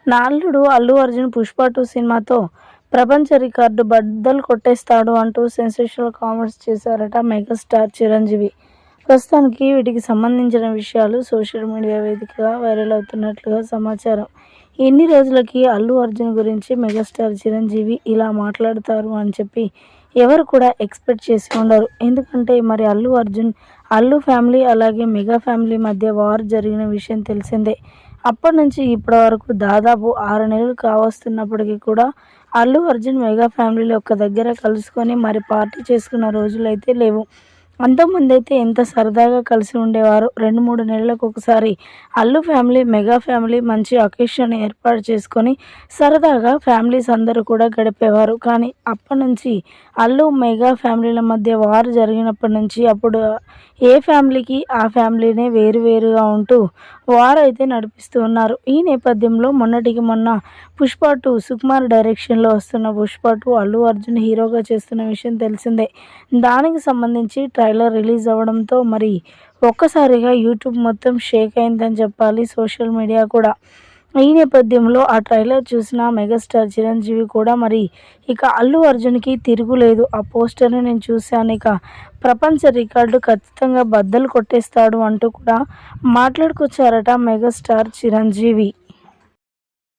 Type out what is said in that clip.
నా అల్లుడు అల్లు అర్జున్ 'పుష్ప 2' సినిమాతో ప్రపంచ రికార్డు బద్దలు కొట్టేస్తాడు అంటూ సెన్సేషనల్ కామెంట్స్ చేశారట మెగాస్టార్ చిరంజీవి. ప్రస్తుతానికి వీటికి సంబంధించిన విషయాలు సోషల్ మీడియా వేదికగా వైరల్ అవుతున్నట్లుగా సమాచారం. ఇన్ని రోజులకి అల్లు అర్జున్ గురించి మెగాస్టార్ చిరంజీవి ఇలా మాట్లాడతారు అని చెప్పి ఎవరు కూడా ఎక్స్పెక్ట్ చేసి ఉండరు. ఎందుకంటే మరి అల్లు అర్జున్, అల్లు ఫ్యామిలీ అలాగే మెగా ఫ్యామిలీ మధ్య వార్ జరిగిన విషయం తెలిసిందే. అప్పటి నుంచి ఇప్పటి వరకు దాదాపు 6 నెలలు కావస్తున్నప్పటికీ కూడా అల్లు అర్జున్ మెగా ఫ్యామిలీలో ఒక్క దగ్గర కలుసుకొని మరి పార్టీ చేసుకున్న రోజులైతే లేవు. అంతకుముందైతే ఎంత సరదాగా కలిసి ఉండేవారు. 2-3 నెలలకు ఒకసారి అల్లు ఫ్యామిలీ, మెగా ఫ్యామిలీ మంచి అకేషన్ ఏర్పాటు చేసుకొని సరదాగా ఫ్యామిలీస్ అందరూ కూడా గడిపేవారు. కానీ అప్పటి నుంచి అల్లు, మెగా ఫ్యామిలీల మధ్య వార్ జరిగినప్పటి నుంచి అప్పుడు ఏ ఫ్యామిలీకి ఆ ఫ్యామిలీనే వేరుగా ఉంటూ వార్ అయితే నడిపిస్తూ ఉన్నారు. ఈ నేపథ్యంలో మొన్నటికి మొన్న 'పుష్ప 2' సుకుమార్ డైరెక్షన్లో వస్తున్న 'పుష్ప 2' అల్లు అర్జున్ హీరోగా చేస్తున్న విషయం తెలిసిందే. దానికి సంబంధించి ట్రైలర్ రిలీజ్ అవ్వడంతో మరి ఒక్కసారిగా యూట్యూబ్ మొత్తం షేక్ అయిందని చెప్పాలి, సోషల్ మీడియా కూడా. ఈ నేపథ్యంలో ఆ ట్రైలర్ చూసిన మెగాస్టార్ చిరంజీవి కూడా మరి ఇక అల్లు అర్జున్కి తిరుగులేదు. ఆ పోస్టర్ని నేను చూశాను, ఇక ప్రపంచ రికార్డు ఖచ్చితంగా బద్దలు కొట్టేస్తాడు అంటూ కూడా మాట్లాడుకొచ్చారట మెగాస్టార్ చిరంజీవి.